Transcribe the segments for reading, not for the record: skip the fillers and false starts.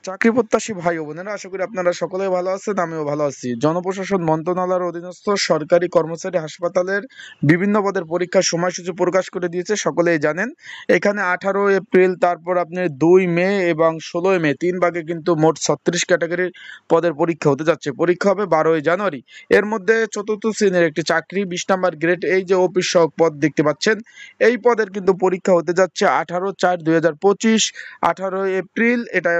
চাকরি প্রত্যাশী ভাই ও বোনেরা, আশা করি আপনারা সকলেই ভালো আছেন, আমিও ভালো আছি। জনপ্রশাসন মন্ত্রণালয়ের অধীনস্থ সরকারি কর্মচারী হাসপাতালের বিভিন্ন পদের পরীক্ষার সময়সূচি প্রকাশ করে দিয়েছে, সকলেই জানেন। এখানে 18 এপ্রিল, তারপর আপনার 2 মে এবং 16 মে 3 ভাগে কিন্তু মোট 36 ক্যাটাগরির পদের পরীক্ষা হতে যাচ্ছে। পরীক্ষা হবে 12 জানুয়ারি। এর মধ্যে চতুর্থ শ্রেণীর একটি চাকরি 20 নম্বর গ্রেড, এই যে অফিস সহক পদ দেখতে পাচ্ছেন, এই পদের কিন্তু পরীক্ষা হতে যাচ্ছে 18/4/2025, 18 এপ্রিল। এটা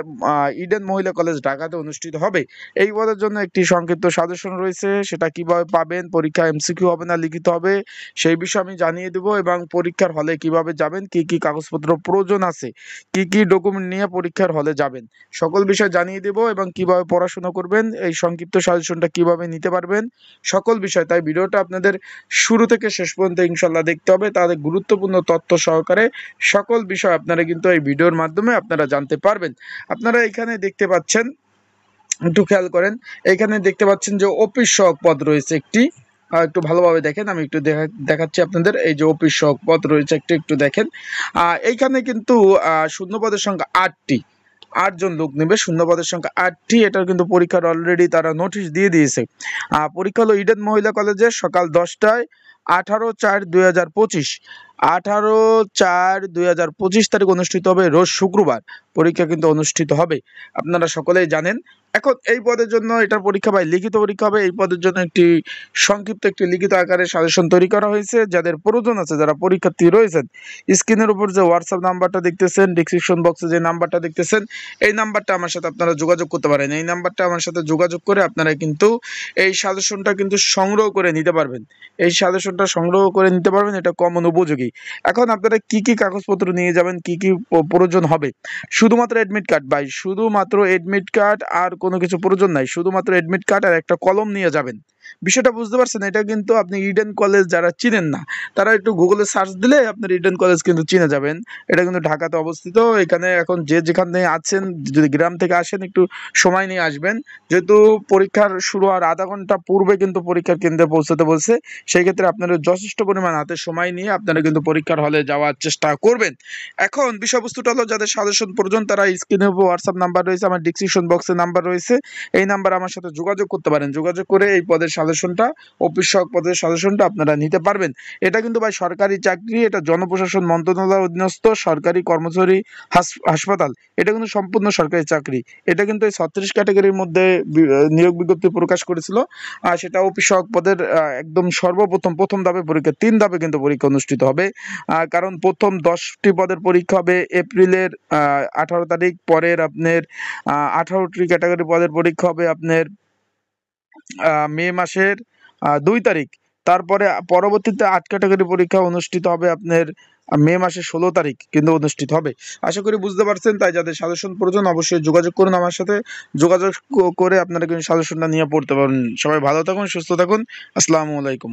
ইডেন মহিলা কলেজ ঢাকাতে অনুষ্ঠিত হবে। এই পদের জন্য একটি সংক্ষিপ্ত সাজেশন রয়েছে, সেটা কিভাবে পাবেন, পরীক্ষা এমসিকিউ হবে না লিখিত হবে, সেই বিষয়ে আমি জানিয়ে দেব। এবং পরীক্ষার হলে কিভাবে যাবেন, কি কি কাগজপত্র প্রয়োজন আছে, কি কি ডকুমেন্ট নিয়ে পরীক্ষার হলে যাবেন, সকল বিষয় জানিয়ে দেব। এবং কিভাবে পড়াশোনা করবেন, এই সংক্ষিপ্ত সাজেশনটা কিভাবে নিতে পারবেন, সকল বিষয়। তাই ভিডিওটা আপনাদের শুরু থেকে শেষ পর্যন্ত ইনশাল্লাহ দেখতে হবে, তাদের গুরুত্বপূর্ণ তথ্য সহকারে সকল বিষয় আপনারা কিন্তু এই ভিডিওর মাধ্যমে আপনারা জানতে পারবেন। আপনারা এখানে দেখতে পাচ্ছেন, একটু খেয়াল করেন, এখানে দেখতে পাচ্ছেন যে অফিস সহক পদ রয়েছে একটি। একটু ভালোভাবে দেখেন, আমি একটু দেখাচ্ছি আপনাদের। এই যে অফিস সহক পদ রয়েছে একটু একটু দেখেন। এইখানে কিন্তু শূন্য পদের সংখ্যা 8টি, 8 জন লোক নেবে, শূন্য পদের সংখ্যা 8টি। এটার কিন্তু পরীক্ষার অলরেডি তারা নোটিশ দিয়ে দিয়েছে। পরীক্ষা হলো ইডেন মহিলা কলেজে সকাল 10টায়, 18/4/2025, 18/4/2025 তারিখ অনুষ্ঠিত হবে, রোজ শুক্রবার পরীক্ষা কিন্তু অনুষ্ঠিত হবে, আপনারা সকলেই জানেন। এখন এই পদের জন্য এটার পরীক্ষা ভাই লিখিত পরীক্ষা হবে। এই পদের জন্য একটি সংক্ষিপ্ত একটি লিখিত আকারে সাজেশন তৈরি করা হয়েছে। যাদের প্রয়োজন আছে, যারা পরীক্ষার্থী রয়েছেন, স্ক্রিনের উপর যে হোয়াটসঅ্যাপ নাম্বারটা দেখতেছেন, ডিসক্রিপশন বক্সে যে নাম্বারটা দেখতেছেন, এই নাম্বারটা আমার সাথে আপনারা যোগাযোগ করতে পারেন। এই নাম্বারটা আমার সাথে যোগাযোগ করে আপনারা কিন্তু এই সাজেশনটা কিন্তু সংগ্রহ করে নিতে পারবেন। এই সাজেশনটা সংগ্রহ করে নিতে পারবেন, এটা কমন উপযোগী। এখন আপনারা কি কি কাগজপত্র নিয়ে যাবেন, কি কি প্রয়োজন হবে, শুধুমাত্র এডমিট কার্ড ভাই, শুধুমাত্র এডমিট কার্ড, আর কোনো কিছু প্রয়োজন নাই। শুধুমাত্র এডমিট কার্ড আর একটা কলম নিয়ে যাবেন। বিষয়টা বুঝতে পারছেন? এটা কিন্তু আপনি ইডেন কলেজ যারা চিনেন না, তারা একটু গুগলে সার্চ দিলে আপনার ইডেন কলেজ কিন্তু চিনে যাবেন। এটা কিন্তু ঢাকাতে অবস্থিত। এখানে এখন যে যেখানে আছেন, যদি গ্রাম থেকে আসেন, একটু সময় নিয়ে আসবেন, যেহেতু পরীক্ষার শুরু হওয়ার আধা ঘন্টা পূর্বে কিন্তু পরীক্ষার কেন্দ্রে পৌঁছতে বলছে। সেই ক্ষেত্রে আপনারা যথেষ্ট পরিমাণ হাতে সময় নিয়ে আপনারা কিন্তু পরীক্ষার হলে যাওয়ার চেষ্টা করবেন। এখন বিষয়বস্তুটা হলো, যাদের সাজেশন প্রয়োজন তারা স্ক্রিনে হোয়াটসঅ্যাপ নাম্বার রয়েছে, আমার ডিসক্রিপশন বক্সে নাম্বার রয়েছে, এই নাম্বার আমার সাথে যোগাযোগ করতে পারেন। যোগাযোগ করে এই পদের সাজেশনটা, অফিস সহক পদের সাজেশনটা আপনারা নিতে পারবেন। এটা কিন্তু ভাই সরকারি চাকরি, এটা জনপ্রশাসন মন্ত্রণালয়ের অধীনস্থ সরকারি কর্মচারী হাসপাতাল। এটা কিন্তু সম্পূর্ণ সরকারি চাকরি। এটা কিন্তু এই 36 ক্যাটাগরির মধ্যে নিয়োগ বিজ্ঞপ্তি প্রকাশ করেছিল। সেটা অফিস সহক পদের একদম সর্বপ্রথম প্রথম ধাপে পরীক্ষা, 3 ধাপে কিন্তু পরীক্ষা অনুষ্ঠিত হবে। কারণ প্রথম 10টি পদের পরীক্ষা হবে এপ্রিলের 18 তারিখ, পরের আপনার 18টি ক্যাটাগরি পদের পরীক্ষা হবে আপনার মে মাসের 2 তারিখ। তারপরে পরবর্তীতে 8 ক্যাটাগরি পরীক্ষা অনুষ্ঠিত হবে আপনার মে মাসের 16 তারিখ কিন্তু অনুষ্ঠিত হবে। আশা করি বুঝতে পারছেন। তাই যাদের সাজেশন প্রয়োজন অবশ্যই যোগাযোগ করুন আমার সাথে। যোগাযোগ করে আপনারা কিন্তু সাজেশনটা নিয়ে পড়তে পারেন। সবাই ভালো থাকুন, সুস্থ থাকুন। আসসালামু আলাইকুম।